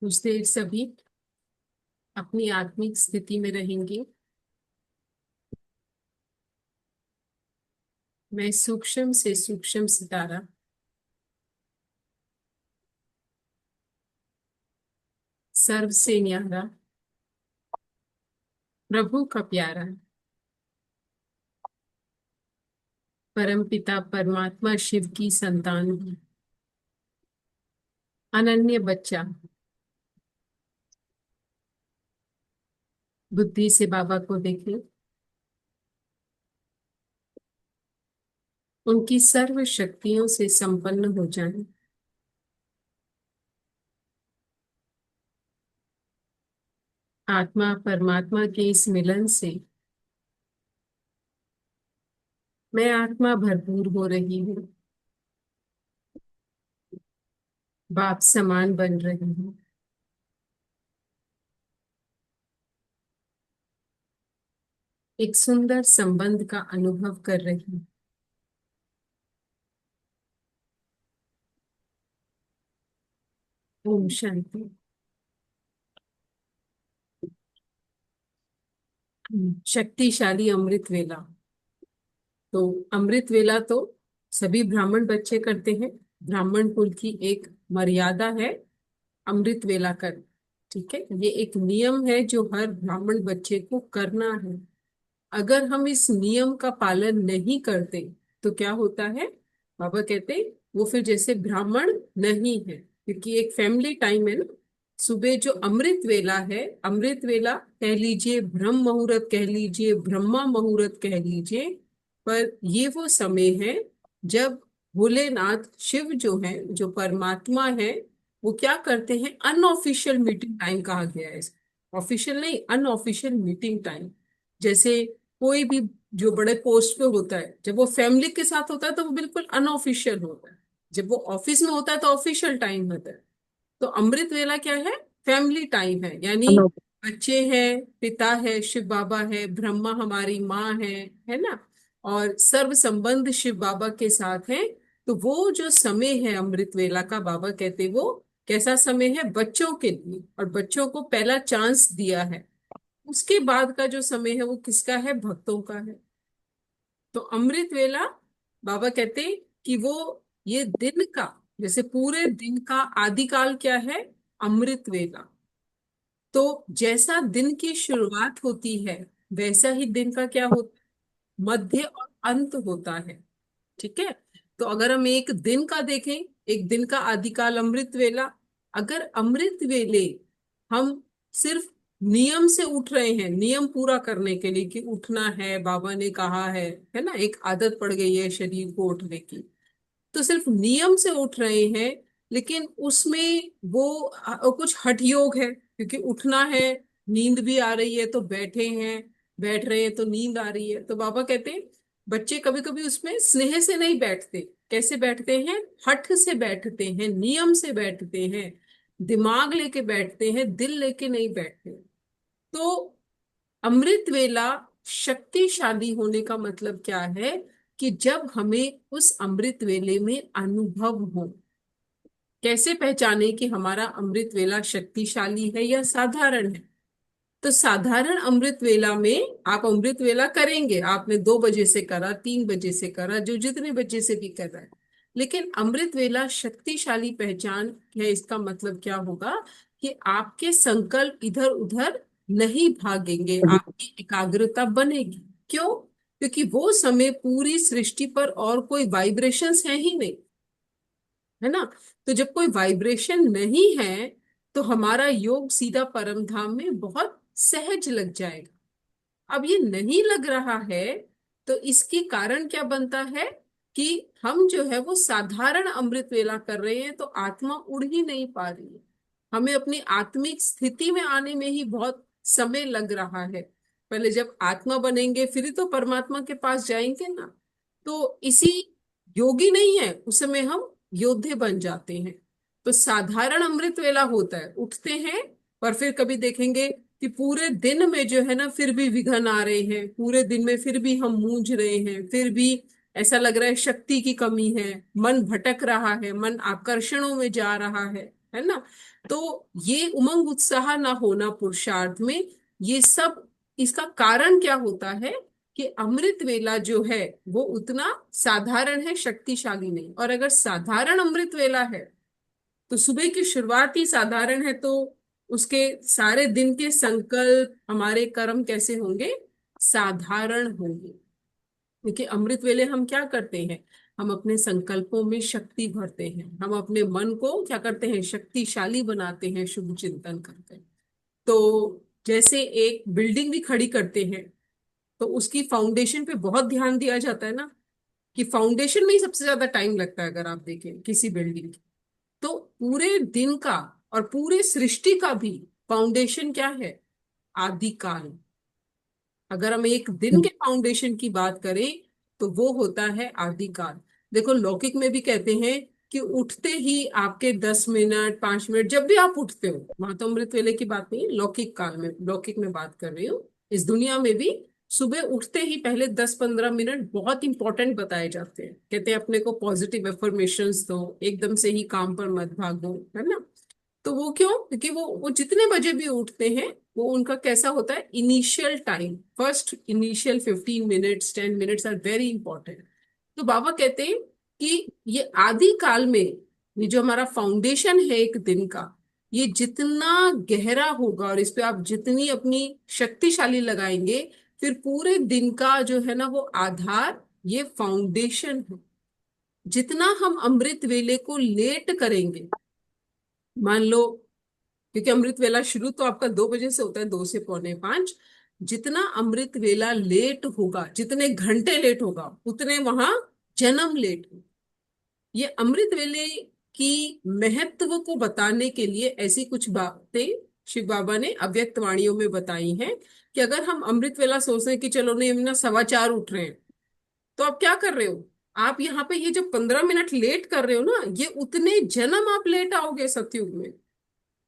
कुछ देर सभी अपनी आत्मिक स्थिति में रहेंगे। मैं सूक्ष्म से सूक्ष्म सितारा, सर्व से न्यारा, प्रभु का प्यारा, परम पिता परमात्मा शिव की संतान हूँ। अनन्य बच्चा बुद्धि से बाबा को देखे, उनकी सर्व शक्तियों से संपन्न हो जाए। आत्मा परमात्मा के इस मिलन से मैं आत्मा भरपूर हो रही हूँ, बाप समान बन रही हूँ। एक सुंदर संबंध का अनुभव कर रही हूँ। ओम शांति। शक्तिशाली अमृत वेला। तो अमृत वेला तो सभी ब्राह्मण बच्चे करते हैं। ब्राह्मण कुल की एक मर्यादा है अमृत वेला कर। ठीक है, ये एक नियम है जो हर ब्राह्मण बच्चे को करना है। अगर हम इस नियम का पालन नहीं करते तो क्या होता है? बाबा कहते वो फिर जैसे ब्राह्मण नहीं है, क्योंकि एक फैमिली टाइम है ना। सुबह जो अमृत वेला है, अमृत वेला कह लीजिए, ब्रह्म मुहूर्त कह लीजिए, ब्रह्मा मुहूर्त कह लीजिए, पर ये वो समय है जब भोलेनाथ शिव जो है, जो परमात्मा है, वो क्या करते हैं? अनऑफिशियल मीटिंग टाइम कहा गया है इसको। ऑफिशियल नहीं, अनऑफिशियल मीटिंग टाइम। जैसे कोई भी जो बड़े पोस्ट पे होता है, जब वो फैमिली के साथ होता है तो वो बिल्कुल अनऑफिशियल होता है। जब वो ऑफिस में होता है तो ऑफिशियल टाइम होता है। तो अमृत वेला क्या है? फैमिली टाइम है, यानी बच्चे हैं, पिता है, शिव बाबा है, ब्रह्मा हमारी माँ है ना, और सर्व संबंध शिव बाबा के साथ है। तो वो जो समय है अमृत वेला का, बाबा कहते वो कैसा समय है? बच्चों के लिए, और बच्चों को पहला चांस दिया है। उसके बाद का जो समय है वो किसका है? भक्तों का है। तो अमृत वेला, बाबा कहते कि वो ये दिन का, जैसे पूरे दिन का आदिकाल क्या है? अमृत वेला। तो जैसा दिन की शुरुआत होती है वैसा ही दिन का क्या होता है? मध्य और अंत होता है। ठीक है। तो अगर हम एक दिन का देखें, एक दिन का आदिकाल अमृत वेला। अगर अमृत वेले हम सिर्फ नियम से उठ रहे हैं, नियम पूरा करने के लिए कि उठना है, बाबा ने कहा है ना, एक आदत पड़ गई है शरीर को उठने की, तो सिर्फ नियम से उठ रहे हैं, लेकिन उसमें वो कुछ हठ योग है, क्योंकि उठना है, नींद भी आ रही है तो बैठे हैं, बैठ रहे हैं तो नींद आ रही है। तो बाबा कहते हैं बच्चे कभी कभी उसमें स्नेह से नहीं बैठते। कैसे बैठते हैं? हठ से बैठते हैं, नियम से बैठते हैं, दिमाग लेके बैठते हैं, दिल लेके नहीं बैठते। तो अमृत वेला शक्तिशाली होने का मतलब क्या है? कि जब हमें उस अमृत वेले में अनुभव हो। कैसे पहचाने कि हमारा अमृत वेला शक्तिशाली है या साधारण है? तो साधारण अमृत वेला में आप अमृत वेला करेंगे, आपने 2 बजे से करा, 3 बजे से करा, जो जितने बजे से भी कर रहा है। लेकिन अमृत वेला शक्तिशाली पहचान है, इसका मतलब क्या होगा? कि आपके संकल्प इधर उधर नहीं भागेंगे, आपकी एकाग्रता बनेगी। क्यों? क्योंकि वो समय पूरी सृष्टि पर और कोई वाइब्रेशंस है ही नहीं, है ना। तो जब कोई वाइब्रेशन नहीं है तो हमारा योग सीधा परम धाम में बहुत सहज लग जाएगा। अब ये नहीं लग रहा है, तो इसके कारण क्या बनता है? कि हम जो है वो साधारण अमृत वेला कर रहे हैं तो आत्मा उड़ ही नहीं पा रही है। हमें अपनी आत्मिक स्थिति में आने में ही बहुत समय लग रहा है। पहले जब आत्मा बनेंगे फिर ही तो परमात्मा के पास जाएंगे ना। तो इसी योगी नहीं है, उस समय हम योद्धे बन जाते हैं। तो साधारण अमृत वेला होता है, उठते हैं, पर फिर कभी देखेंगे कि पूरे दिन में जो है ना फिर भी विघ्न आ रहे हैं, पूरे दिन में फिर भी हम मूंझ रहे हैं, फिर भी ऐसा लग रहा है शक्ति की कमी है, मन भटक रहा है, मन आकर्षणों में जा रहा है ना। तो ये उमंग उत्साह ना होना पुरुषार्थ में, ये सब इसका कारण क्या होता है कि अमृत वेला जो है वो उतना साधारण है, शक्तिशाली नहीं। और अगर साधारण अमृत वेला है तो सुबह की शुरुआत ही साधारण है, तो उसके सारे दिन के संकल्प, हमारे कर्म कैसे होंगे, साधारण होंगे। क्योंकि अमृत वेले हम क्या करते हैं, हम अपने संकल्पों में शक्ति भरते हैं, हम अपने मन को क्या करते हैं, शक्तिशाली बनाते हैं शुभ चिंतन करके। तो जैसे एक बिल्डिंग भी खड़ी करते हैं तो उसकी फाउंडेशन पे बहुत ध्यान दिया जाता है ना, कि फाउंडेशन में ही सबसे ज्यादा टाइम लगता है। अगर आप देखें किसी बिल्डिंग की, तो पूरे दिन का और पूरे सृष्टि का भी फाउंडेशन क्या है, आदिकाल। अगर हम एक दिन के फाउंडेशन की बात करें तो वो होता है आदिकाल। देखो लौकिक में भी कहते हैं कि उठते ही आपके 10 मिनट 5 मिनट, जब भी आप उठते हो, वहां तो अमृत वेले की बात नहीं है, लौकिक काल में, लौकिक में बात कर रही हूँ। इस दुनिया में भी सुबह उठते ही पहले 10-15 मिनट बहुत इंपॉर्टेंट बताए जाते हैं। कहते हैं अपने को पॉजिटिव एफर्मेशंस दो, एकदम से ही काम पर मत भागो, है ना। तो वो क्यों, क्योंकि वो जितने बजे भी उठते हैं, वो उनका कैसा होता है, initial time, first initial 15 minutes 10 minutes are very important. तो बाबा कहते हैं कि ये आदि काल में, ये जो हमारा फाउंडेशन है एक दिन का, ये जितना गहरा होगा और इस पे आप जितनी अपनी शक्तिशाली लगाएंगे, फिर पूरे दिन का जो है ना वो आधार, ये फाउंडेशन है। जितना हम अमृत वेले को लेट करेंगे, मान लो, क्योंकि अमृत वेला शुरू तो आपका 2 बजे से होता है, 2 से 4:45, जितना अमृत वेला लेट होगा, जितने घंटे लेट होगा, उतने वहां जन्म लेट होगा। ये अमृत वेले की महत्व को बताने के लिए ऐसी कुछ बातें शिव बाबा ने अव्यक्त वाणियों में बताई हैं, कि अगर हम अमृत वेला सोचते हैं कि चलो नहीं हम ना 4:15 उठ रहे हैं, तो आप क्या कर रहे हो, आप यहाँ पे ये जो 15 मिनट लेट कर रहे हो ना, ये उतने जन्म आप लेट आओगे सतयुग में।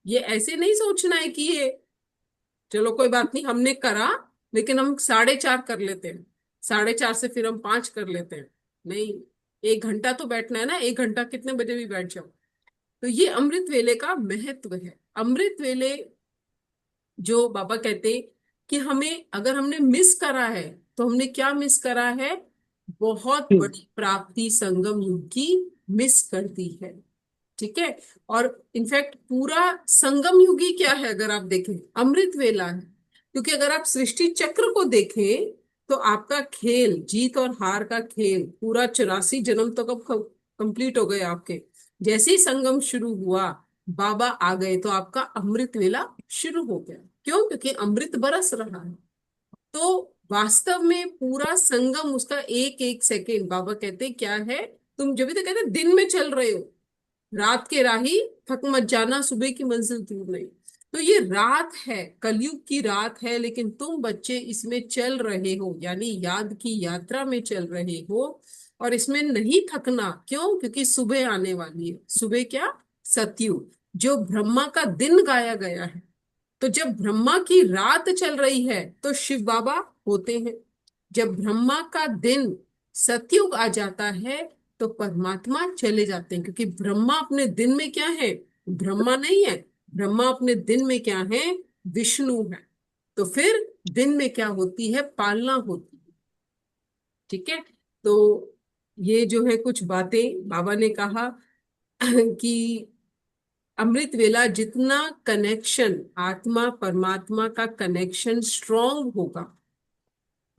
ये ऐसे नहीं सोचना है कि ये चलो कोई बात नहीं हमने करा, लेकिन हम 4:30 कर लेते हैं, 4:30 से फिर हम 5 कर लेते हैं। नहीं, 1 घंटा तो बैठना है ना, 1 घंटा कितने बजे भी बैठ जाओ। तो ये अमृत वेले का महत्व है। अमृत वेले जो बाबा कहते हैं कि हमें, अगर हमने मिस करा है, तो हमने क्या मिस करा है, बहुत बड़ी प्राप्ति संगम युग की मिस कर दी है। ठीक है। और इनफैक्ट पूरा संगम युग ही क्या है, अगर आप देखें, अमृत वेला है। क्योंकि अगर आप सृष्टि चक्र को देखें, तो आपका खेल, जीत और हार का खेल, पूरा 84 जन्म तो कब कंप्लीट हो गए आपके। जैसे ही संगम शुरू हुआ, बाबा आ गए, तो आपका अमृत वेला शुरू हो गया। क्यों, क्योंकि अमृत बरस रहा है। तो वास्तव में पूरा संगम, उसका एक एक सेकेंड, बाबा कहते हैं क्या है, तुम जब भी तो कहते हैं दिन में चल रहे हो, रात के राही थक मत जाना, सुबह की मंजिल दूर नहीं। तो ये रात है, कलयुग की रात है, लेकिन तुम बच्चे इसमें चल रहे हो, यानी याद की यात्रा में चल रहे हो। और इसमें नहीं थकना, क्यों, क्योंकि सुबह आने वाली है। सुबह क्या, सतयुग, जो ब्रह्मा का दिन गाया गया है। तो जब ब्रह्मा की रात चल रही है तो शिव बाबा होते हैं। जब ब्रह्मा का दिन, सतयुग आ जाता है, तो परमात्मा चले जाते हैं। क्योंकि ब्रह्मा अपने दिन में क्या है, ब्रह्मा नहीं है। ब्रह्मा अपने दिन में क्या है, विष्णु है। तो फिर दिन में क्या होती है, पालना होती है। ठीक है। तो ये जो है कुछ बातें बाबा ने कहा कि अमृत वेला जितना कनेक्शन, आत्मा परमात्मा का कनेक्शन स्ट्रांग होगा,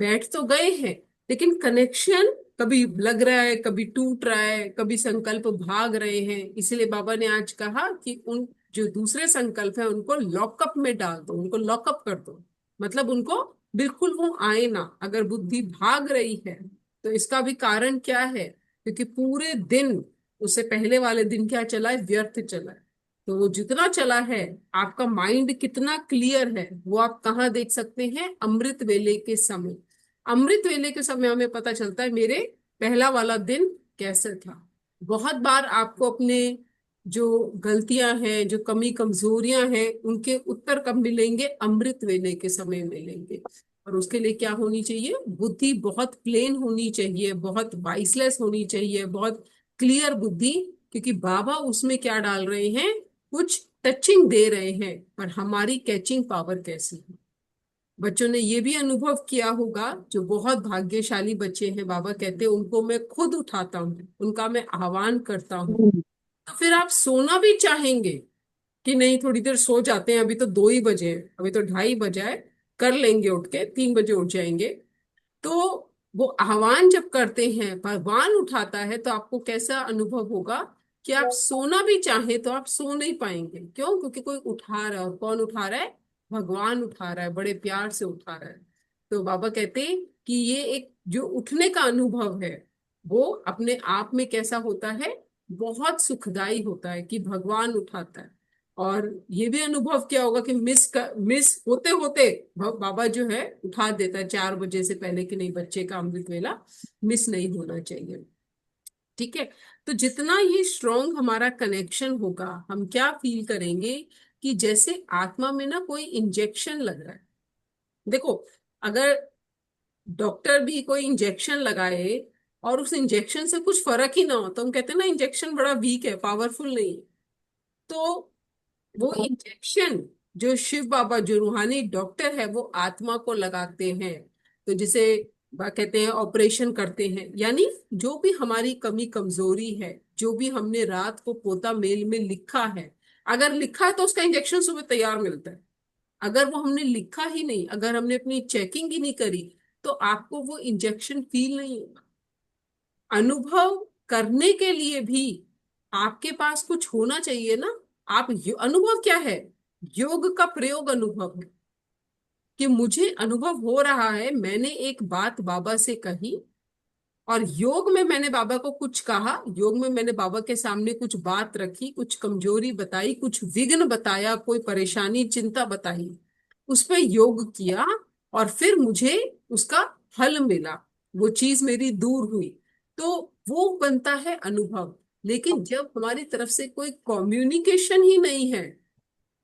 बैठ तो गए हैं, लेकिन कनेक्शन कभी लग रहा है, कभी टूट रहा है, कभी संकल्प भाग रहे हैं। इसलिए बाबा ने आज कहा कि उन जो दूसरे संकल्प है उनको लॉकअप में डाल दो, उनको लॉकअप कर दो। मतलब उनको बिल्कुल वो आए ना। अगर बुद्धि भाग रही है तो इसका भी कारण क्या है, क्योंकि पूरे दिन, उससे पहले वाले दिन क्या चला है, व्यर्थ चला है। तो वो जितना चला है, आपका माइंड कितना क्लियर है, वो आप कहाँ देख सकते हैं, अमृत वेले के समय। अमृत वेले के समय हमें पता चलता है मेरे पहला वाला दिन कैसे था। बहुत बार आपको अपने जो गलतियां हैं, जो कमी कमजोरियां हैं, उनके उत्तर कब मिलेंगे, अमृत वेले के समय मिलेंगे। और उसके लिए क्या होनी चाहिए, बुद्धि बहुत प्लेन होनी चाहिए, बहुत वाइसलेस होनी चाहिए, बहुत क्लियर बुद्धि। क्योंकि बाबा उसमें क्या डाल रहे हैं, कुछ टचिंग दे रहे हैं, पर हमारी कैचिंग पावर कैसी है। बच्चों ने ये भी अनुभव किया होगा, जो बहुत भाग्यशाली बच्चे हैं, बाबा कहते हैं उनको मैं खुद उठाता हूँ, उनका मैं आह्वान करता हूँ। तो फिर आप सोना भी चाहेंगे कि नहीं, थोड़ी देर सो जाते हैं, अभी तो 2 ही बजे हैं, अभी तो 2:30 बजा है, कर लेंगे, उठ के 3 बजे उठ जाएंगे। तो वो आह्वान जब करते हैं, भगवान उठाता है, तो आपको कैसा अनुभव होगा कि आप सोना भी चाहें तो आप सो नहीं पाएंगे। क्यों? क्योंकि कोई उठा रहा है। और कौन उठा रहा है? भगवान उठा रहा है, बड़े प्यार से उठा रहा है। तो बाबा कहते हैं कि ये एक जो उठने का अनुभव है, वो अपने आप में कैसा होता है, बहुत सुखदाई होता है कि भगवान उठाता है। और ये भी अनुभव क्या होगा कि मिस होते होते बाबा जो है उठा देता है 4 बजे से पहले, कि नहीं, बच्चे का अमृत वेला मिस नहीं होना चाहिए। ठीक है। तो जितना ये स्ट्रॉन्ग हमारा कनेक्शन होगा, हम क्या फील करेंगे कि जैसे आत्मा में ना कोई इंजेक्शन लग रहा है। देखो, अगर डॉक्टर भी कोई इंजेक्शन लगाए और उस इंजेक्शन से कुछ फर्क ही ना हो, तो हम कहते हैं ना इंजेक्शन बड़ा वीक है, पावरफुल नहीं है। तो वो इंजेक्शन जो शिव बाबा, जो रूहानी डॉक्टर है, वो आत्मा को लगाते हैं। तो जिसे कहते हैं ऑपरेशन करते हैं, यानी जो भी हमारी कमी कमजोरी है, जो भी हमने रात को पोता मेल में लिखा है, अगर लिखा है तो उसका इंजेक्शन सुबह तैयार मिलता है। अगर वो हमने लिखा ही नहीं, अगर हमने अपनी चेकिंग ही नहीं करी, तो आपको वो इंजेक्शन फील नहीं होगा। अनुभव करने के लिए भी आपके पास कुछ होना चाहिए ना। अनुभव क्या है? योग का प्रयोग अनुभव है। कि मुझे अनुभव हो रहा है, मैंने एक बात बाबा से कही, और योग में मैंने बाबा को कुछ कहा, योग में मैंने बाबा के सामने कुछ बात रखी, कुछ कमजोरी बताई, कुछ विघ्न बताया, कोई परेशानी चिंता बताई, उस पर योग किया, और फिर मुझे उसका फल मिला, वो चीज मेरी दूर हुई। तो वो बनता है अनुभव। लेकिन जब हमारी तरफ से कोई कम्युनिकेशन ही नहीं है,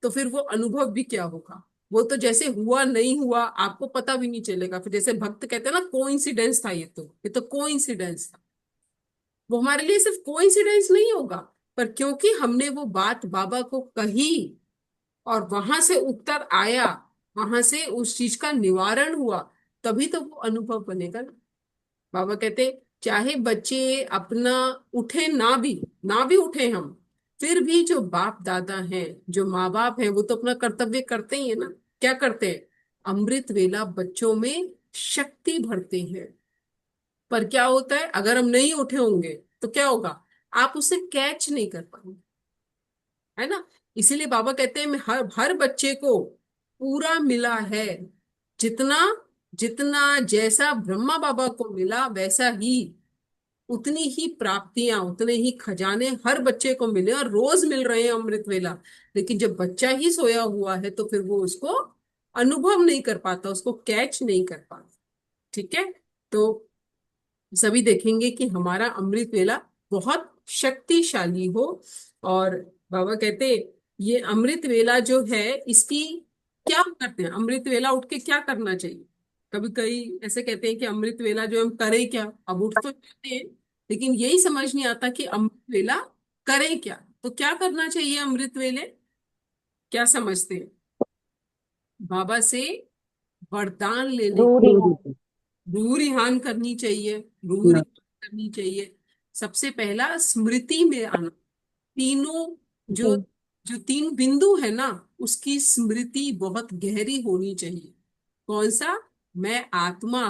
तो फिर वो अनुभव भी क्या होगा? वो तो जैसे हुआ नहीं हुआ आपको पता भी नहीं चलेगा। फिर जैसे भक्त कहते हैं ना, कोइंसिडेंस था, ये तो कोइंसिडेंस था। वो हमारे लिए सिर्फ कोइंसिडेंस नहीं होगा, पर क्योंकि हमने वो बात बाबा को कही और वहां से उत्तर आया, वहां से उस चीज का निवारण हुआ, तभी तो वो अनुभव बनेगा ना। बाबा कहते, चाहे बच्चे अपना उठे ना भी उठे हम, फिर भी जो बाप दादा हैं, जो माँ बाप हैं, वो तो अपना कर्तव्य करते ही है ना। क्या करते हैं? अमृत वेला बच्चों में शक्ति भरते हैं। पर क्या होता है, अगर हम नहीं उठे होंगे तो क्या होगा? आप उसे कैच नहीं कर पाएंगे, है ना। इसीलिए बाबा कहते हैं, मैं हर हर बच्चे को पूरा मिला है। जितना जितना जैसा ब्रह्मा बाबा को मिला, वैसा ही, उतनी ही प्राप्तियां, उतने ही खजाने हर बच्चे को मिले, और रोज मिल रहे हैं अमृत वेला। लेकिन जब बच्चा ही सोया हुआ है, तो फिर वो उसको अनुभव नहीं कर पाता, उसको कैच नहीं कर पाता। ठीक है। तो सभी देखेंगे कि हमारा अमृत वेला बहुत शक्तिशाली हो। और बाबा कहते, ये अमृत वेला जो है, इसकी क्या करते हैं, अमृत वेला उठ के क्या करना चाहिए? कभी कई ऐसे कहते हैं कि अमृत वेला जो हम करें क्या। अब उठ तो जाते हैं, लेकिन यही समझ नहीं आता कि अमृत वेला करें क्या। तो क्या करना चाहिए अमृत वेले? क्या समझते हैं? बाबा से वरदान लेने, रूढ़ी रूह रिहान करनी चाहिए, रूह है। रिहान करनी चाहिए। सबसे पहला स्मृति में आना। तीनों जो जी। जो 3 बिंदु है ना, उसकी स्मृति बहुत गहरी होनी चाहिए। कौन सा? मैं आत्मा,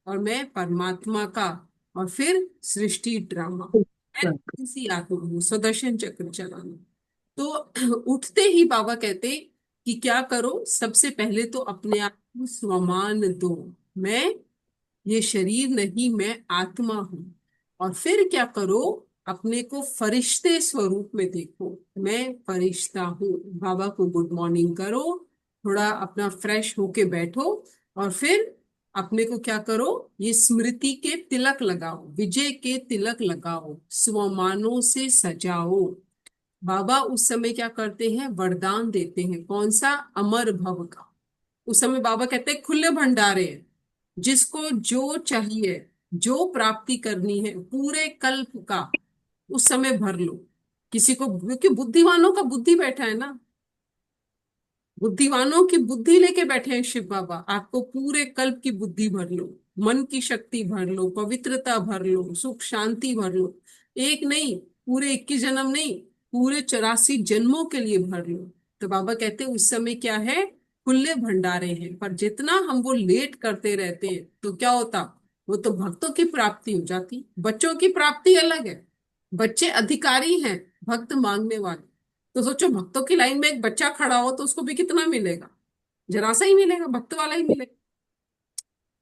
और मैं परमात्मा का, और फिर सृष्टि ड्रामा, मैं इसी आत्मा हूँ, सुदर्शन चक्र चलाना। तो उठते ही बाबा कहते कि क्या करो, सबसे पहले तो अपने आप को स्वमान दो। मैं ये शरीर नहीं, मैं आत्मा हूं। और फिर क्या करो, अपने को फरिश्ते स्वरूप में देखो, मैं फरिश्ता हूँ। बाबा को गुड मॉर्निंग करो, थोड़ा अपना फ्रेश होके बैठो, और फिर अपने को क्या करो, ये स्मृति के तिलक लगाओ, विजय के तिलक लगाओ, स्वमानों से सजाओ। बाबा उस समय क्या करते हैं, वरदान देते हैं। कौन सा? अमर भव का। उस समय बाबा कहते हैं खुले भंडारे हैं, जिसको जो चाहिए, जो प्राप्ति करनी है पूरे कल्प का, उस समय भर लो। किसी को, क्योंकि बुद्धिमानों का बुद्धि बैठा है ना, बुद्धिमानों की बुद्धि लेके बैठे हैं शिव बाबा। आपको पूरे कल्प की बुद्धि भर लो, मन की शक्ति भर लो, पवित्रता भर लो, सुख शांति भर लो। एक नहीं, पूरे 21 जन्म नहीं, पूरे 84 जन्मों के लिए भर लो। तो बाबा कहते हैं उस समय क्या है, खुले भंडारे हैं। पर जितना हम वो लेट करते रहते हैं तो क्या होता, वो तो भक्तों की प्राप्ति हो जाती। बच्चों की प्राप्ति अलग है, बच्चे अधिकारी हैं, भक्त मांगने वाले। तो सोचो भक्तों की लाइन में एक बच्चा खड़ा हो तो उसको भी कितना मिलेगा, जरा सा ही मिलेगा, भक्त वाला ही मिलेगा।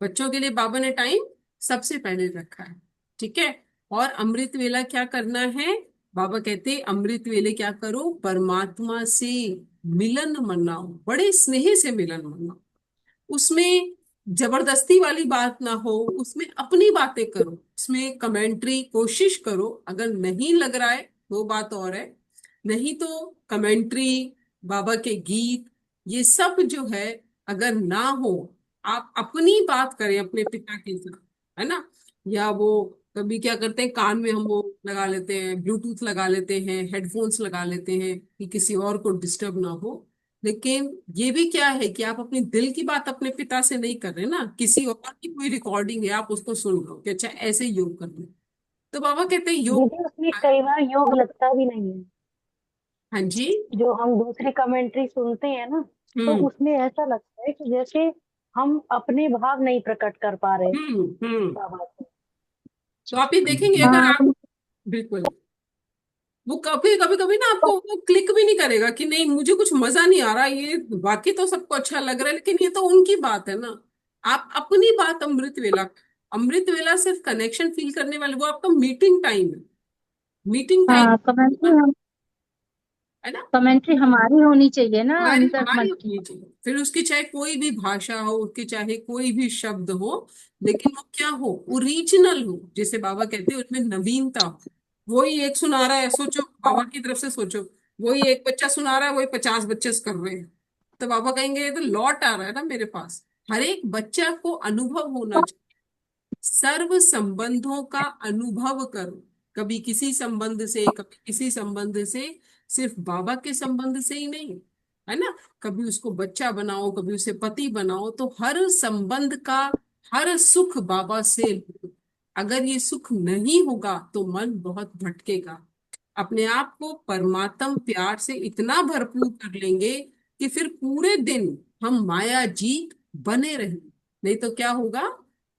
बच्चों के लिए बाबा ने टाइम सबसे पहले रखा है। ठीक है। और अमृत वेला क्या करना है, बाबा कहते हैं अमृत वेले क्या करो, परमात्मा से मिलन मनाओ, बड़े स्नेह से मिलन मनाओ। उसमें जबरदस्ती वाली बात ना हो, उसमें अपनी बातें करो, उसमें कमेंट्री कोशिश करो। अगर नहीं लग रहा है वो बात और है, नहीं तो कमेंट्री, बाबा के गीत, ये सब जो है अगर ना हो, आप अपनी बात करें अपने पिता के साथ, है ना। या वो कभी क्या करते हैं, कान में हम वो लगा लेते हैं, ब्लूटूथ लगा लेते हैं, हेडफोन्स लगा लेते हैं कि किसी और को डिस्टर्ब ना हो। लेकिन ये भी क्या है कि आप अपनी दिल की बात अपने पिता से नहीं कर रहे ना, किसी और की कोई रिकॉर्डिंग है आप उसको सुन लो कि अच्छा ऐसे योग करना। तो बाबा कहते हैं योग। दीदी उसमें कई बार योग लगता भी नहीं है। हाँ जी। जो हम दूसरी कमेंट्री सुनते हैं ना, तो हम्म उसमें ऐसा लगता है कि जैसे हम अपने भाव नहीं प्रकट कर पा रहे हम्म। बाबा से। तो आप ये देखेंगे अगर हाँ आप, बिल्कुल, वो कभी कभी कभी ना आपको वो क्लिक भी नहीं करेगा कि नहीं मुझे कुछ मजा नहीं आ रहा, ये बाकी तो सबको अच्छा लग रहा है लेकिन ये तो उनकी बात है ना। आप अपनी बात अमृत वेला, अमृत वेला सिर्फ कनेक्शन फील करने वाले, वो आपका मीटिंग टाइम है, मीटिंग टाइम, हाँ, है ना। कमेंट्री हमारी होनी चाहिए ना, हमारी अंतर हमारी मन की। होनी चाहिए, फिर उसकी चाहे कोई भी भाषा हो, उसकी चाहे कोई भी शब्द हो, लेकिन वो क्या हो, ओरिजिनल हो, जैसे बाबा कहते हैं उसमें नवीनता हो। वही एक सुना रहा है, सोचो बाबा की तरफ से सोचो, वही एक बच्चा सुना रहा है, वही 50 बच्चे कर रहे हैं, तो बाबा कहेंगे ये तो लौट आ रहा है ना मेरे पास। हर एक बच्चा को अनुभव होना चाहिए, सर्व संबंधों का अनुभव करो, कभी किसी संबंध से, कभी किसी संबंध से, सिर्फ बाबा के संबंध से ही नहीं, है ना। कभी उसको बच्चा बनाओ, कभी उसे पति बनाओ, तो हर संबंध का हर सुख बाबा से लो। अगर ये सुख नहीं होगा तो मन बहुत भटकेगा। अपने आप को परमात्म प्यार से इतना भरपूर कर लेंगे कि फिर पूरे दिन हम माया जीत बने रहेंगे। नहीं तो क्या होगा,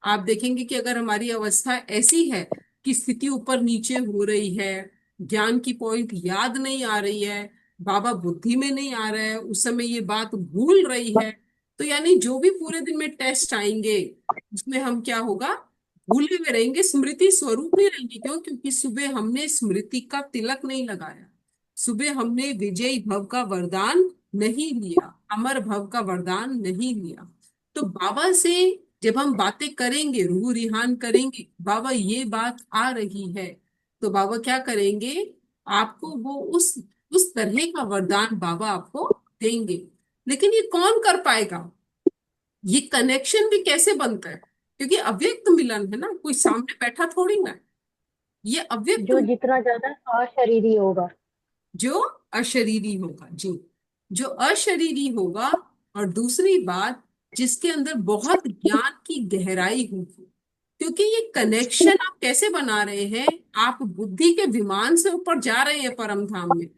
आप देखेंगे कि अगर हमारी अवस्था ऐसी है कि स्थिति ऊपर नीचे हो रही है, ज्ञान की पॉइंट याद नहीं आ रही है, बाबा बुद्धि में नहीं आ रहा है, उस समय ये बात भूल रही है, तो यानी जो भी पूरे दिन में टेस्ट आएंगे उसमें हम क्या होगा, भूले हुए रहेंगे, स्मृति स्वरूप नहीं रहेंगे। क्यों, क्योंकि सुबह हमने स्मृति का तिलक नहीं लगाया, सुबह हमने विजयी भव का वरदान नहीं लिया, अमर भव का वरदान नहीं लिया। तो बाबा से जब हम बातें करेंगे, रूह रिहान करेंगे, बाबा ये बात आ रही है, तो बाबा क्या करेंगे, आपको वो उस तरह का वरदान बाबा आपको देंगे। लेकिन ये कौन कर पाएगा, ये कनेक्शन भी कैसे बनता है, क्योंकि अव्यक्त मिलन है ना, कोई सामने बैठा थोड़ी ना है। ये अव्यक्त जो जितना ज्यादा अशरीरी होगा। जो अशरीरी होगा जी, जो अशरीरी होगा। और दूसरी बात, जिसके अंदर बहुत ज्ञान की गहराई होगी। क्योंकि ये कनेक्शन आप कैसे बना रहे हैं, आप बुद्धि के विमान से ऊपर जा रहे हैं परम धाम में,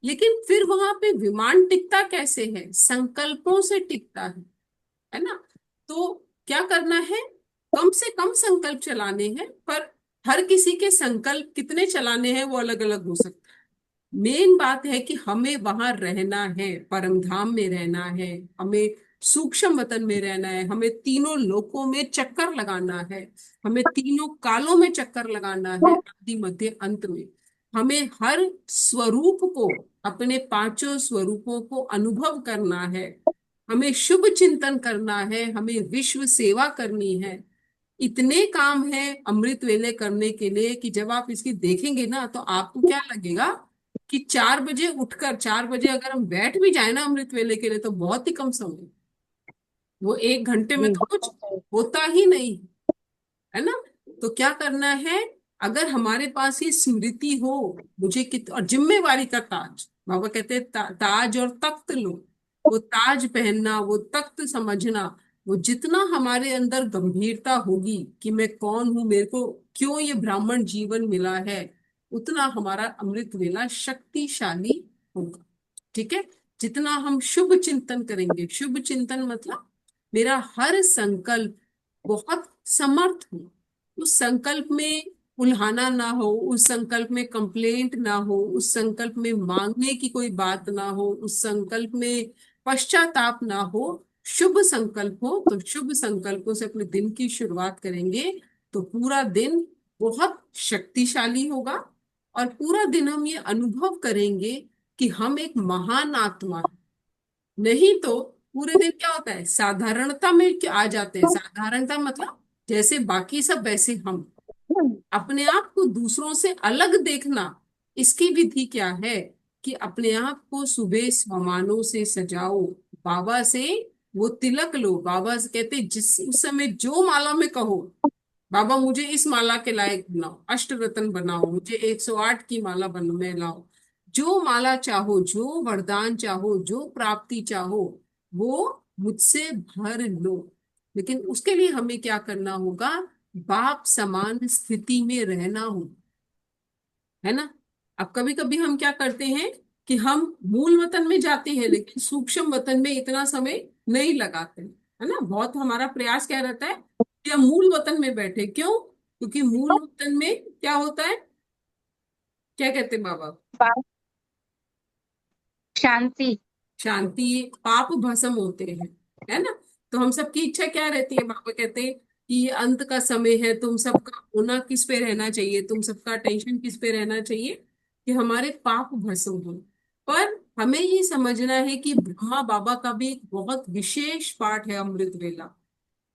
लेकिन फिर वहां पे विमान टिकता कैसे है, संकल्पों से टिकता है ना। तो क्या करना है, कम से कम संकल्प चलाने हैं, पर हर किसी के संकल्प कितने चलाने हैं वो अलग अलग हो सकता है। मेन बात है कि हमें वहां रहना है, परम धाम में रहना है, हमें सूक्ष्म वतन में रहना है, हमें तीनों लोकों में चक्कर लगाना है, हमें तीनों कालों में चक्कर लगाना है, आदि मध्य अंत में। हमें हर स्वरूप को, अपने पांचों स्वरूपों को अनुभव करना है, हमें शुभ चिंतन करना है, हमें विश्व सेवा करनी है। इतने काम है अमृत वेले करने के लिए कि जब आप इसकी देखेंगे ना तो आपको क्या लगेगा कि 4 बजे उठकर, 4 बजे अगर हम बैठ भी जाए ना अमृत वेले के लिए तो बहुत ही कम समय, वो 1 घंटे में जी तो कुछ बिल्कुल सही। होता ही नहीं, है ना। तो क्या करना है, अगर हमारे पास ये स्मृति हो, मुझे कित और जिम्मेवारी का ताज, बाबा कहते हैं ताज और तख्त लो। वो ताज पहनना, वो तख्त समझना, वो जितना हमारे अंदर गंभीरता होगी कि मैं कौन हूं, मेरे को क्यों ये ब्राह्मण जीवन मिला है, उतना हमारा अमृत वेला शक्तिशाली होगा। ठीक है। जितना हम शुभ चिंतन करेंगे, शुभ चिंतन मतलब मेरा हर संकल्प बहुत समर्थ हो, उस संकल्प में उल्हाना ना हो, उस संकल्प में कंप्लेंट ना हो, उस संकल्प में मांगने की कोई बात ना हो, उस संकल्प में पश्चाताप ना हो, शुभ संकल्प हो। तो शुभ संकल्पों से अपने दिन की शुरुआत करेंगे तो पूरा दिन बहुत शक्तिशाली होगा। और पूरा दिन हम ये अनुभव करेंगे कि हम एक महान आत्मा हैं। नहीं तो पूरे दिन क्या होता है, साधारणता में क्या आ जाते हैं। साधारणता मतलब जैसे बाकी सब वैसे हम, अपने आप को दूसरों से अलग देखना। इसकी विधि क्या है कि अपने आप को सुबह सामानों से सजाओ, बाबा से वो तिलक लो। बाबा से कहते जिस उस समय जो माला में कहो, बाबा मुझे इस माला के लायक बनाओ, अष्टरत्न बनाओ, मुझे 108 की माला बन में लाओ। जो माला चाहो, जो वरदान चाहो, जो प्राप्ति चाहो, वो मुझसे भर लो। लेकिन उसके लिए हमें क्या करना होगा, बाप समान स्थिति में रहना हो, है ना। अब कभी कभी हम क्या करते हैं कि हम मूल वतन में जाते हैं लेकिन सूक्ष्म वतन में इतना समय नहीं लगाते, है ना। बहुत हमारा प्रयास क्या रहता है कि हम मूल वतन में बैठे, क्यों? क्योंकि मूल वतन में क्या होता है, क्या कहते हैं बाबा, शांति। शांति, पाप भस्म होते हैं, है ना। तो हम सबकी इच्छा क्या रहती है, बाबा कहते हैं कि ये अंत का समय है, तुम सबका होना किस पे रहना चाहिए, तुम सबका टेंशन किस पे रहना चाहिए, कि हमारे पाप भस्म हो। पर हमें ये समझना है कि ब्रह्मा बाबा का भी एक बहुत विशेष पाठ है अमृत वेला।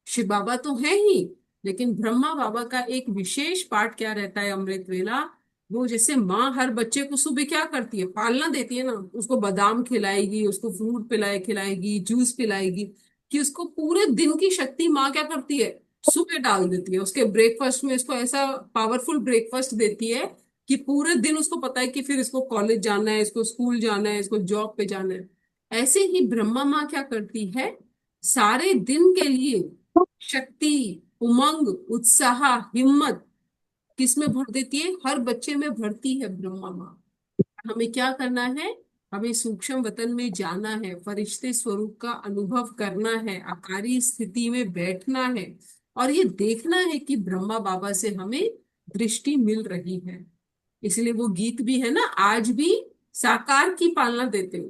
शिव बाबा तो है ही, लेकिन ब्रह्मा बाबा का एक विशेष पाठ क्या रहता है अमृत वेला। वो जैसे माँ हर बच्चे को सुबह क्या करती है, पालना देती है ना, उसको बादाम खिलाएगी, उसको फ्रूट खिलाएगी, जूस पिलाएगी, कि उसको पूरे दिन की शक्ति माँ क्या करती है, सुबह डाल देती है उसके ब्रेकफास्ट में। इसको ऐसा पावरफुल ब्रेकफास्ट देती है कि पूरे दिन उसको पता है कि फिर इसको कॉलेज जाना है, इसको स्कूल जाना है, इसको जॉब पे जाना है। ऐसे ही ब्रह्मा माँ क्या करती है, सारे दिन के लिए शक्ति, उमंग, उत्साह, हिम्मत किसमें भर देती है, हर बच्चे में भरती है ब्रह्मा माँ। हमें क्या करना है, हमें सूक्ष्म वतन में जाना है, फरिश्ते स्वरूप का अनुभव करना है, आकारी स्थिति में बैठना है, और ये देखना है कि ब्रह्मा बाबा से हमें दृष्टि मिल रही है। इसलिए वो गीत भी है ना, आज भी साकार की पालना देते हो।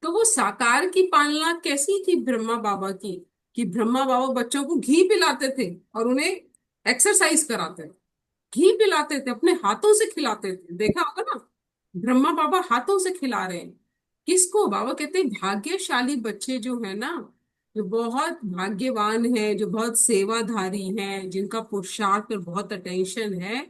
तो वो साकार की पालना कैसी थी ब्रह्मा बाबा की, कि ब्रह्मा बाबा बच्चों को घी पिलाते थे और उन्हें एक्सरसाइज कराते थे, घी पिलाते थे, अपने हाथों से खिलाते थे, देखा होगा ना। ब्रह्मा बाबा हाथों से खिला रहे हैं किसको, बाबा कहते हैं भाग्यशाली बच्चे जो है ना, जो बहुत भाग्यवान है, जो बहुत सेवाधारी हैं, जिनका पुरुषार्थ पर बहुत अटेंशन है,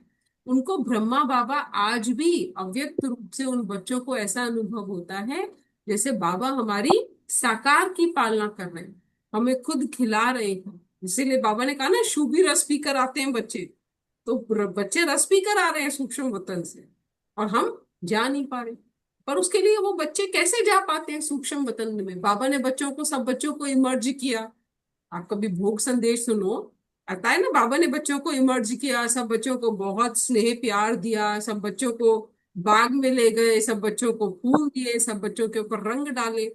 उनको ब्रह्मा बाबा आज भी अव्यक्त रूप से उन बच्चों को ऐसा अनुभव होता है जैसे बाबा हमारी साकार की पालना कर रहे हैं, हमें खुद खिला रहे हैं। इसीलिए बाबा ने कहा ना, शुभी रस पी कर आते हैं बच्चे। तो बच्चे रस पी कर आ रहे हैं सूक्ष्म वतन से, और हम जा नहीं पा रहे। पर उसके लिए वो बच्चे कैसे जा पाते हैं सूक्ष्म वतन में, बाबा ने बच्चों को, सब बच्चों को इमर्ज किया। आप कभी भोग संदेश सुनो, आता है ना, बाबा ने बच्चों को इमर्ज किया, सब बच्चों को बहुत स्नेह प्यार दिया, सब बच्चों को बाग में ले गए, सब बच्चों को फूल दिए, सब बच्चों के ऊपर रंग डाले।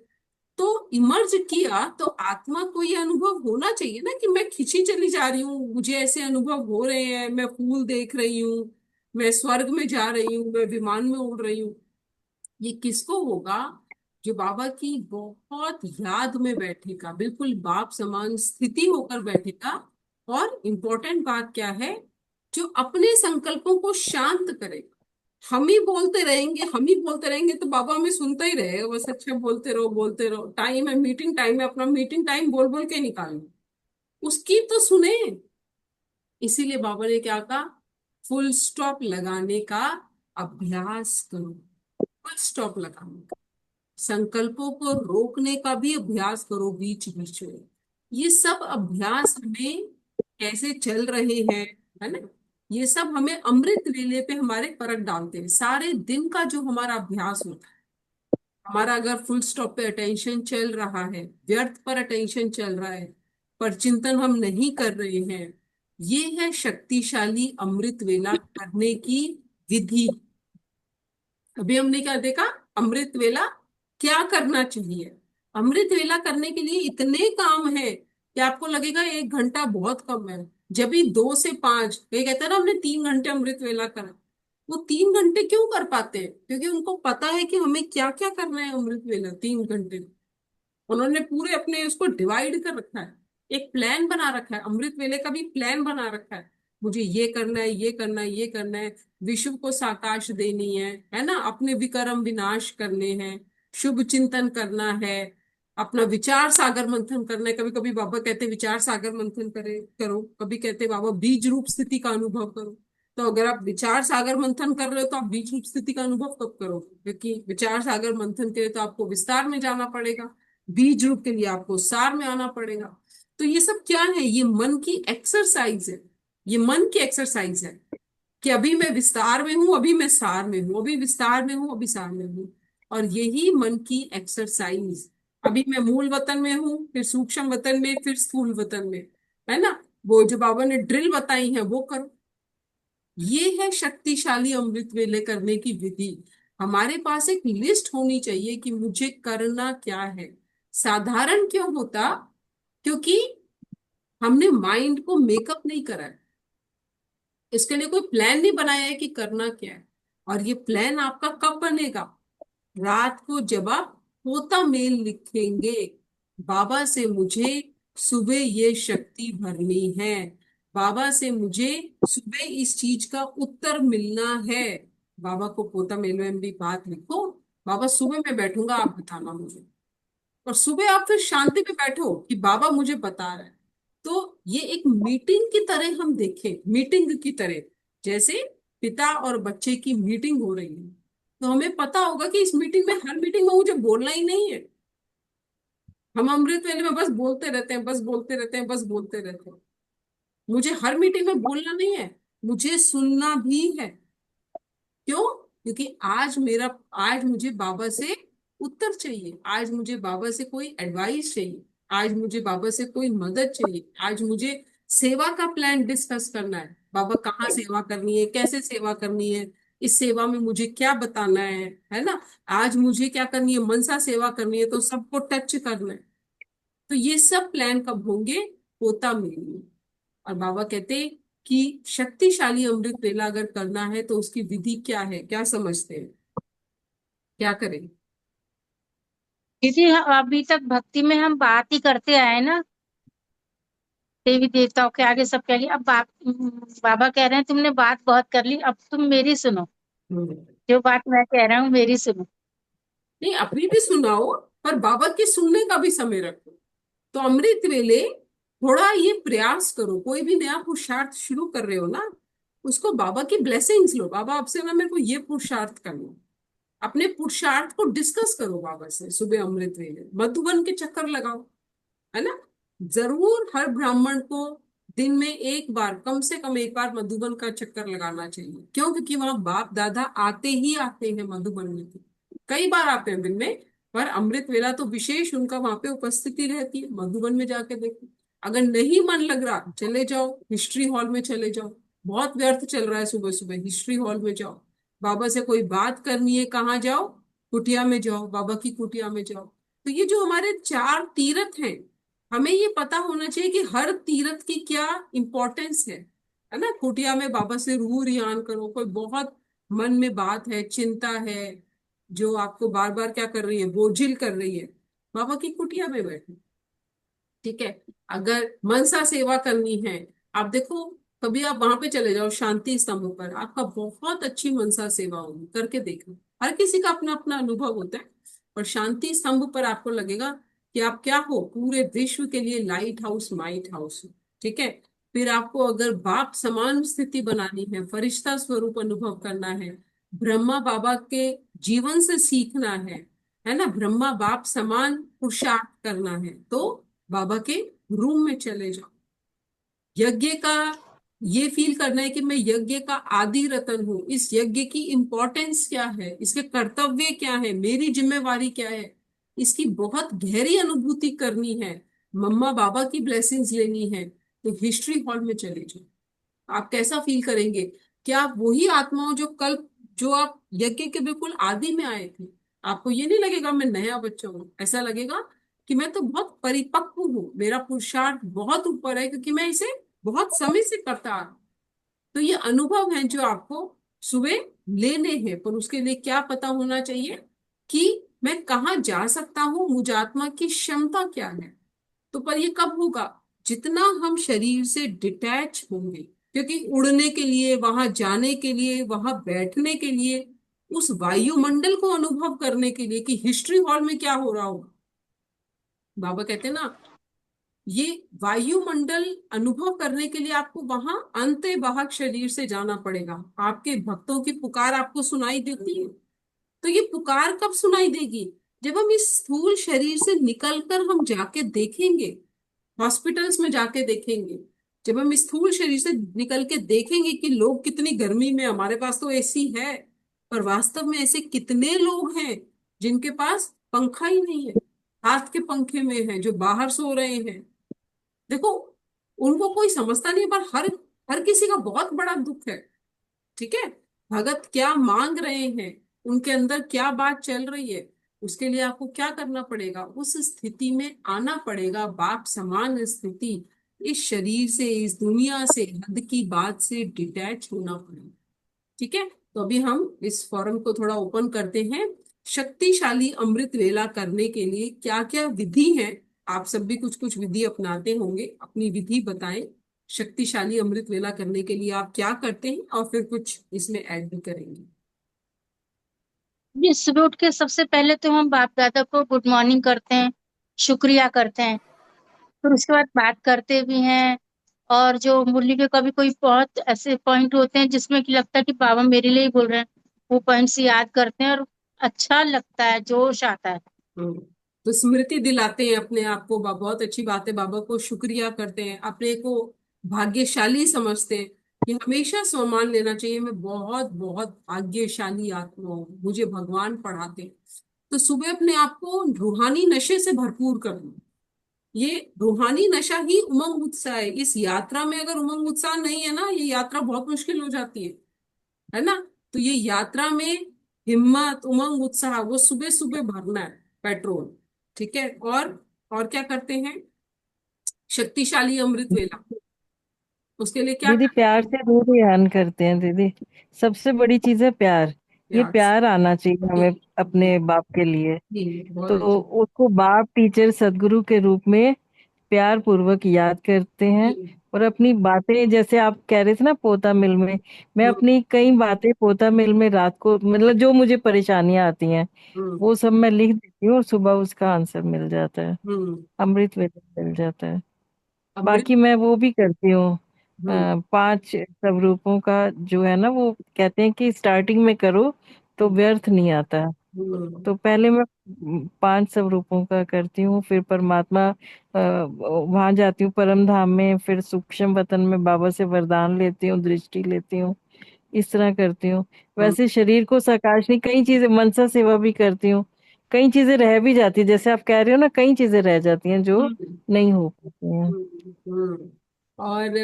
तो इमर्ज किया तो आत्मा को ये अनुभव होना चाहिए ना कि मैं खिंची चली जा रही हूँ, मुझे ऐसे अनुभव हो रहे हैं, मैं फूल देख रही हूँ, मैं स्वर्ग में जा रही हूँ, मैं विमान में उड़ रही हूँ। ये किसको होगा, जो बाबा की बहुत याद में बैठेगा, बिल्कुल बाप समान स्थिति होकर बैठेगा। और इम्पोर्टेंट बात क्या है, जो अपने संकल्पों को शांत करेगा। हम ही बोलते रहेंगे, हम ही बोलते रहेंगे तो बाबा हमें सुनता ही रहेगा, बस अच्छा बोलते रहो बोलते रहो, टाइम है, मीटिंग टाइम है, अपना मीटिंग टाइम बोल बोल के निकालो, उसकी तो सुने। इसीलिए बाबा ने क्या कहा, फुल स्टॉप लगाने का अभ्यास करो, फुल स्टॉप लगाने का, संकल्पों को रोकने का भी अभ्यास करो बीच बीच में। ये सब अभ्यास हमें कैसे चल रहे हैं, है ना। ये सब हमें अमृत वेले पे हमारे फर्क डालते हैं। सारे दिन का जो हमारा अभ्यास होता है, हमारा अगर फुल स्टॉप पे अटेंशन चल रहा है, व्यर्थ पर अटेंशन चल रहा है, पर चिंतन हम नहीं कर रहे हैं, ये है शक्तिशाली अमृत वेला करने की विधि। अभी हमने क्या देखा, अमृत वेला क्या करना चाहिए। अमृत वेला करने के लिए इतने काम है कि आपको लगेगा 1 घंटा बहुत कम है। जब भी 2 से 5, ये कहते हैं ना हमने 3 घंटे अमृत वेला करा, वो 3 घंटे क्यों कर पाते हैं? क्योंकि उनको पता है कि हमें क्या क्या करना है अमृत वेला 3 घंटे में। उन्होंने पूरे अपने उसको डिवाइड कर रखा है, एक प्लान बना रखा है, अमृत वेले का भी प्लान बना रखा है। मुझे ये करना है, ये करना है, ये करना है, विश्व को साकाश देनी है ना, अपने विकर्म विनाश करने हैं, शुभ चिंतन करना है, अपना विचार सागर मंथन करना है। कभी कभी बाबा कहते हैं विचार सागर मंथन करे करो, कभी कहते हैं बाबा बीज रूप स्थिति का अनुभव करो। तो अगर आप विचार सागर मंथन कर रहे हो तो आप बीज रूप स्थिति का अनुभव कब करोगे? क्योंकि विचार सागर मंथन के लिए तो आपको विस्तार में जाना पड़ेगा, बीज रूप के लिए आपको सार में आना पड़ेगा। तो ये सब क्या है? ये मन की एक्सरसाइज है। ये मन की एक्सरसाइज है कि अभी मैं विस्तार में हूं, अभी मैं सार में हूं, अभी विस्तार में हूं, अभी सार में हूं। और यही मन की एक्सरसाइज, अभी मैं मूल वतन में हूं, फिर सूक्ष्म वतन में, फिर स्थूल वतन में, है ना, वो जो बाबा ने ड्रिल बताई है वो करो। ये है शक्तिशाली अमृत वेले करने की विधि। हमारे पास एक लिस्ट होनी चाहिए कि मुझे करना क्या है। साधारण क्यों होता? क्योंकि हमने माइंड को मेकअप नहीं करा है, इसके लिए कोई प्लान नहीं बनाया है कि करना क्या है। और ये प्लान आपका कब बनेगा? रात को जब आप होता मेल लिखेंगे, बाबा से मुझे सुबह ये शक्ति भरनी है, बाबा से मुझे सुबह इस चीज का उत्तर मिलना है। बाबा को पोता मेल में भी बात लिखो, बाबा सुबह मैं बैठूंगा, आप बताना मुझे। और सुबह आप फिर शांति में बैठो कि बाबा मुझे बता रहे हैं। तो ये एक मीटिंग की तरह हम देखें, मीटिंग की तरह, जैसे पिता और बच्चे की मीटिंग हो रही है। तो हमें पता होगा कि इस मीटिंग में, हर मीटिंग में मुझे बोलना ही नहीं है। हम अमृत वेले में बस बोलते रहते हैं, बस बोलते रहते हैं, बस बोलते रहते हैं। मुझे हर मीटिंग में बोलना नहीं है, मुझे सुनना भी है। क्यों? क्योंकि आज मुझे बाबा से उत्तर चाहिए, आज मुझे बाबा से कोई एडवाइस चाहिए, आज मुझे बाबा से कोई मदद चाहिए, आज मुझे सेवा का प्लान डिस्कस करना है। बाबा कहाँ सेवा करनी है, कैसे सेवा करनी है, इस सेवा में मुझे क्या बताना है ना। आज मुझे क्या करनी है, मनसा सेवा करनी है तो सबको टच करना है। तो ये सब प्लान कब होंगे? पोता में। और बाबा कहते कि शक्तिशाली अमृत वेला अगर करना है तो उसकी विधि क्या है, क्या समझते हैं, क्या करें? दीदी अभी तक भक्ति में हम बात ही करते आए ना, देवी देवताओं के आगे सब कह लिया। अब बाबा कह रहे हैं तुमने बात बहुत कर ली, अब तुम मेरी सुनो। हम्म। जो बात मैं कह रहा हूँ मेरी सुनो। नहीं, अभी भी सुनाओ, पर बाबा के सुनने का भी समय रखो। तो अमृत वेले थोड़ा ये प्रयास करो, कोई भी नया पुरुषार्थ शुरू कर रहे हो ना, उसको बाबा की ब्लेसिंग्स लो। बाबा आपसे ना मेरे को ये पुरुषार्थ करना है। अपने पुरुषार्थ को डिस्कस करो बाबा से सुबह अमृत वेले, मधुबन के चक्कर लगाओ, है ना। जरूर हर ब्राह्मण को दिन में एक बार, कम से कम एक बार मधुबन का चक्कर लगाना चाहिए। क्यों? क्योंकि वहां बाप दादा आते ही आते हैं मधुबन में, तो कई बार आते हैं दिन में। पर अमृत वेला तो विशेष उनका वहां पे उपस्थिति रहती है। मधुबन में जाके देखो। अगर नहीं मन लग रहा, चले जाओ हिस्ट्री हॉल में, चले जाओ। बहुत व्यर्थ चल रहा है सुबह सुबह, हिस्ट्री हॉल में जाओ। बाबा से कोई बात करनी है, कहाँ जाओ? कुटिया में जाओ, बाबा की कुटिया में जाओ। तो ये जो हमारे 4 तीर्थ हैं, हमें ये पता होना चाहिए कि हर तीर्थ की क्या इंपॉर्टेंस है ना। कुटिया में बाबा से रूह रियान करो, कोई बहुत मन में बात है, चिंता है, जो आपको बार बार क्या कर रही है, बोझिल कर रही है, बाबा की कुटिया में बैठो। ठीक है। अगर मनसा सेवा करनी है, आप देखो, कभी आप वहां पे चले जाओ शांति स्तंभ पर, आपका बहुत अच्छी मनसा सेवा होगी, करके देखना। हर किसी का अपना अपना अनुभव होता है। और शांति स्तंभ पर आपको लगेगा कि आप क्या हो, पूरे विश्व के लिए लाइट हाउस, माइट हाउस हो। ठीक है। फिर आपको अगर बाप समान स्थिति बनानी है, फरिश्ता स्वरूप अनुभव करना है, ब्रह्मा बाबा के जीवन से सीखना है ना, ब्रह्मा बाप समान पुरुषार्थ करना है, तो बाबा के रूम में चले जाओ। यज्ञ का ये फील करना है कि मैं यज्ञ का आदि रतन हूँ, इस यज्ञ की इंपॉर्टेंस क्या है, इसके कर्तव्य क्या है, मेरी जिम्मेवारी क्या है, इसकी बहुत गहरी अनुभूति करनी है, मम्मा पापा की ब्लेसिंग्स लेनी है, तो हिस्ट्री हॉल में चले जाओ। आप कैसा फील करेंगे? क्या आप वही आत्माओं जो कल, जो आप यज्ञ के बिल्कुल आदि में आए थे? आपको ये नहीं लगेगा मैं नया बच्चा हूँ, ऐसा लगेगा कि मैं तो बहुत परिपक्व हूँ, मेरा पुरुषार्थ बहुत ऊपर है, क्योंकि मैं इसे बहुत समय से करता आ रहा हूं। तो ये अनुभव है जो आपको सुबह लेने हैं, पर उसके लिए क्या पता होना चाहिए कि मैं कहाँ जा सकता हूँ, मुझ आत्मा की क्षमता क्या है। तो पर ये कब होगा? जितना हम शरीर से डिटैच होंगे, क्योंकि उड़ने के लिए, वहां जाने के लिए, वहां बैठने के लिए, उस वायुमंडल को अनुभव करने के लिए कि हिस्ट्री हॉल में क्या हो रहा होगा। बाबा कहते हैं ना, ये वायुमंडल अनुभव करने के लिए आपको वहां अंतर्वाहक शरीर से जाना पड़ेगा। आपके भक्तों की पुकार आपको सुनाई देती है, तो ये पुकार कब सुनाई देगी? जब हम इस स्थूल शरीर से निकलकर हम जाके देखेंगे, हॉस्पिटल्स में जाके देखेंगे, जब हम इस स्थूल शरीर से निकल के देखेंगे कि लोग कितनी गर्मी में, हमारे पास तो एसी है, पर वास्तव में ऐसे कितने लोग हैं जिनके पास पंखा ही नहीं है, हाथ के पंखे में है, जो बाहर सो रहे हैं। देखो, उनको कोई समझता नहीं, पर हर हर किसी का बहुत बड़ा दुख है। ठीक है, भगत क्या मांग रहे हैं, उनके अंदर क्या बात चल रही है, उसके लिए आपको क्या करना पड़ेगा? उस स्थिति में आना पड़ेगा, बाप समान स्थिति, इस शरीर से, इस दुनिया से, हद की बात से डिटैच होना पड़ेगा। ठीक है, तो अभी हम इस फोरम को थोड़ा ओपन करते हैं। शक्तिशाली अमृत वेला करने के लिए क्या क्या विधि है? आप सब भी कुछ कुछ विधि अपनाते होंगे, अपनी विधि बताएं। शक्तिशाली अमृत वेला करने के लिए आप क्या करते हैं, और फिर कुछ इसमें ऐड भी करेंगे। ये सुबह उठ के सबसे पहले तो हम बाप दादा को गुड मॉर्निंग करते हैं, शुक्रिया करते हैं। फिर उसके बाद बात करते भी हैं। और जो मुरली के कभी कोई बहुत ऐसे पॉइंट होते हैं जिसमें कि लगता है कि बाबा मेरे लिए ही बोल रहे हैं, वो पॉइंट्स याद करते हैं और अच्छा लगता है, जोश आता है। हम्म। तो स्मृति दिलाते हैं अपने आप को, बहुत अच्छी बात है, बाबा को शुक्रिया करते हैं, अपने को भाग्यशाली समझते हैं। ये हमेशा सम्मान लेना चाहिए, मैं बहुत बहुत भाग्यशाली आत्मा हूँ, मुझे भगवान पढ़ाते हैं। तो सुबह अपने आप को रूहानी नशे से भरपूर करना, ये रूहानी नशा ही उमंग उत्साह है। इस यात्रा में अगर उमंग उत्साह नहीं है ना, ये यात्रा बहुत मुश्किल हो जाती है ना। तो ये यात्रा में हिम्मत, उमंग, उत्साह वो सुबह सुबह भरना है, पेट्रोल। ठीक है, और क्या करते हैं? शक्तिशाली अमृत वेला, उसके लिए क्या दीदी करते प्यार हैं? से दूध ध्यान करते हैं दीदी। सबसे बड़ी चीज है प्यार। ये प्यार से। प्यार आना चाहिए हमें जी अपने बाप के लिए। जी, बहुत तो अच्छी। उसको बाप, टीचर, सदगुरु के रूप में प्यार पूर्वक याद करते जी। हैं। और अपनी बातें, जैसे आप कह रहे थे ना पोता मिल में, मैं हम्म अपनी कई बातें पोता मिल में रात को, मतलब जो मुझे परेशानियां आती हैं हम्म वो सब मैं लिख देती हूँ, और सुबह उसका आंसर मिल जाता है, हम्म। अमृत वेला मिल जाता है। अमृत। बाकी मैं वो भी करती हूँ। हम्म 5 स्वरूपों का जो है ना, वो कहते हैं कि स्टार्टिंग में करो तो व्यर्थ नहीं आता। हम्म तो पहले मैं 5 स्वरूपों का करती हूँ, फिर परमात्मा वहां जाती हूँ परम धाम में, फिर सूक्ष्म वतन में बाबा से वरदान लेती हूँ, दृष्टि लेती हूँ। इस तरह करती हूँ। हम्म वैसे शरीर को सकाश नहीं, कई चीजें, मनसा सेवा भी करती हूँ। कई चीजें रह भी जाती है, जैसे आप कह रहे हो ना, कई चीजें रह जाती हैं जो हम्म नहीं हो पाती हैं। हम्म। और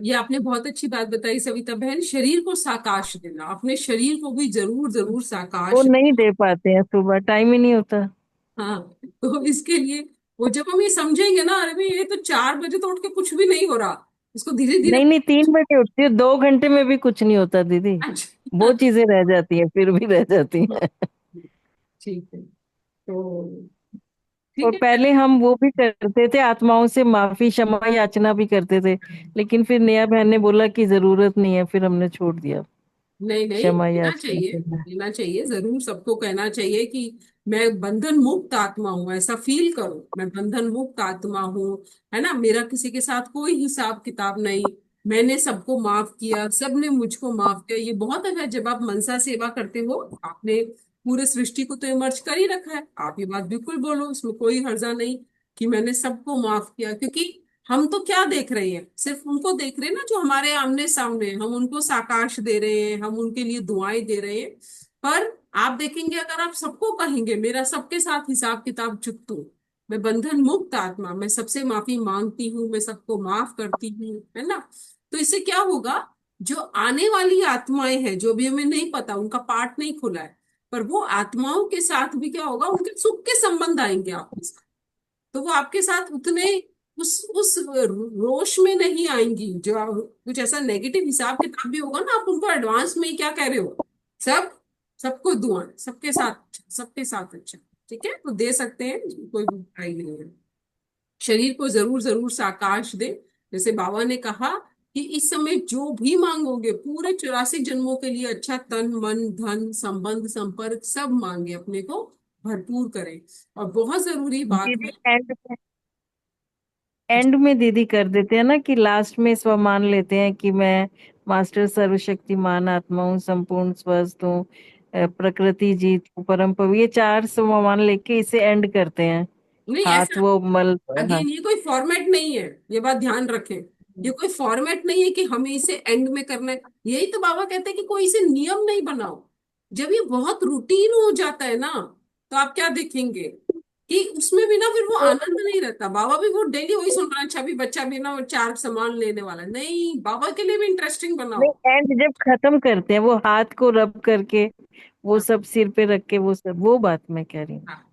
ये आपने बहुत अच्छी बात बताई सविता बहन, शरीर को साकाश देना, अपने शरीर को भी जरूर जरूर वो साकाश। नहीं दे पाते हैं, सुबह टाइम ही नहीं होता। हाँ, तो इसके लिए वो जब हम ये समझेंगे ना, अरे भाई ये तो 4 बजे तो उठ के कुछ भी नहीं हो रहा, इसको धीरे धीरे। नहीं नहीं, 3 बजे उठती है, 2 घंटे में भी कुछ नहीं होता दीदी। अच्छा। वो चीजें रह जाती हैं, फिर भी रह जाती हैं। ठीक है, तो ठीक और है। पहले हम वो भी करते थे, आत्माओं से माफी क्षमा याचना भी करते थे। लेकिन फिर नेहा बहन ने बोला कि जरूरत नहीं है, फिर हमने छोड़ दिया नहीं नहीं, क्षमा लेना याचना चाहिए, करना। लेना चाहिए, जरूर सबको कहना चाहिए कि मैं बंधन मुक्त आत्मा हूँ, ऐसा फील करो, मैं बंधन मुक्त आत्मा हूँ। है ना, मेरा किसी के साथ कोई हिसाब किताब नहीं, मैंने सबको माफ किया, सबने मुझको माफ किया। ये बहुत अच्छा है, जब आप मनसा सेवा करते हो, आपने पूरे सृष्टि को तो इमर्ज कर ही रखा है, आप ये बात बिल्कुल बोलो, उसमें कोई हर्जा नहीं कि मैंने सबको माफ किया, क्योंकि हम तो क्या देख रहे हैं, सिर्फ उनको देख रहे हैं ना जो हमारे आमने सामने हैं। हम उनको साकाश दे रहे हैं, हम उनके लिए दुआएं दे रहे हैं। पर आप देखेंगे, अगर आप सबको कहेंगे मेरा सबके साथ हिसाब किताब चुकतू, मैं बंधन मुक्त आत्मा, मैं सबसे माफी मांगती हूँ, मैं सबको माफ करती हूँ, है ना, तो इससे क्या होगा, जो आने वाली आत्माएं हैं, जो भी हमें नहीं पता, उनका पार्ट नहीं खुला है, पर वो आत्माओं के साथ भी क्या होगा, उनके सुख के संबंध आएंगे आपके साथ। तो वो आपके साथ उतने उस रोश में नहीं आएंगी, जो कुछ ऐसा नेगेटिव हिसाब किताब भी होगा ना, आप उनको एडवांस में ही क्या कह रहे हो, सब सबको दुआ, सबके साथ अच्छा। ठीक है, तो दे सकते हैं, कोई बुराई नहीं है। शरीर को जरूर जरूर साकाश दे, जैसे बाबा ने कहा कि इस समय जो भी मांगोगे पूरे 84 जन्मों के लिए, अच्छा तन मन धन संबंध संपर्क सब मांगे, अपने को भरपूर करें। और बहुत जरूरी बात दीदी है। एंड में दीदी कर देते हैं ना कि लास्ट में स्व मान लेते हैं कि मैं मास्टर सर्वशक्तिमान आत्मा हूँ, संपूर्ण स्वस्थ हूँ, प्रकृति जीत हूँ, परम पवित्र, ये चार स्व मान लेके इसे एंड करते हैं। नहीं हाथ ऐसा, वो मल, हाँ। अगेन ये कोई फॉर्मेट नहीं है, ये बात ध्यान रखें। ये कोई फॉर्मेट नहीं है कि हमें इसे एंड में करना है। यही तो बाबा कहते हैं कि कोई इसे नियम नहीं बनाओ। जब ये बहुत रूटीन हो जाता है ना, तो आप क्या देखेंगे कि उसमें भी ना फिर वो तो आनंद नहीं रहता। बाबा भी वो डेली वही सुन रहा है, अच्छा भी बच्चा भी ना वो चार सामान लेने वाला है। नहीं, बाबा के लिए भी इंटरेस्टिंग बनाओ। नहीं, एंड जब खत्म करते हैं वो हाथ को रब करके, वो हाँ, सब सिर पे रख के, वो सब, वो बात मैं कह रही हूँ। हाँ,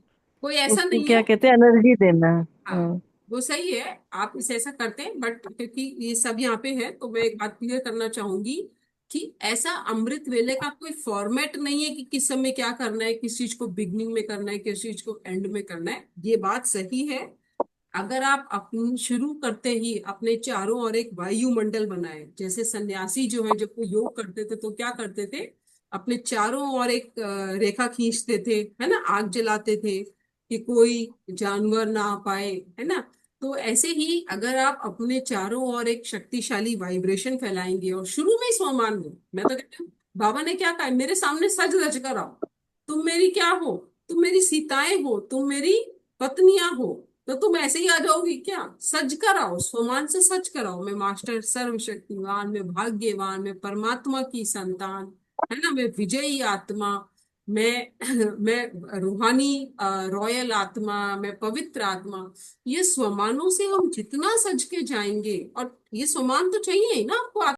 कोई ऐसा उसको नहीं क्या है। कहते हैं, एनर्जी देना। हाँ, हाँ। वो सही है, आप इसे ऐसा करते हैं, बट क्योंकि ये सब यहाँ पे है तो मैं एक बात क्लियर करना चाहूंगी कि ऐसा अमृत वेले का कोई फॉर्मेट नहीं है कि किस समय क्या करना है, किस चीज को बिगनिंग में करना है, किस चीज को एंड में करना है। ये बात सही है। अगर आप अपनी शुरू करते ही अपने चारों ओर एक वायुमंडल बनाए, जैसे सन्यासी जो है, जब वो योग करते थे तो क्या करते थे, अपने चारों ओर एक रेखा खींचते थे, है ना, आग जलाते थे कि कोई जानवर ना आ पाए, है ना। तो ऐसे ही अगर आप अपने चारों ओर एक शक्तिशाली वाइब्रेशन फैलाएंगे और शुरू में ही स्वमान दो, मैं तो कहती हूँ बाबा ने क्या कहा, मेरे सामने सज धज कर आओ। तुम मेरी क्या हो, तुम मेरी सीताएं हो, तुम मेरी पत्नियां हो। तो तुम ऐसे ही आ जाओगी क्या, सज कर आओ, स्वमान से सच कर आओ, मैं मास्टर सर्वशक्तिवान, मैं भाग्यवान, मैं परमात्मा की संतान, है ना, मैं विजयी आत्मा, मैं मैं रूहानी रॉयल आत्मा, मैं पवित्र आत्मा। ये स्वमानों से हम जितना सज के जाएंगे, और ये स्वमान तो चाहिए ही ना आपको।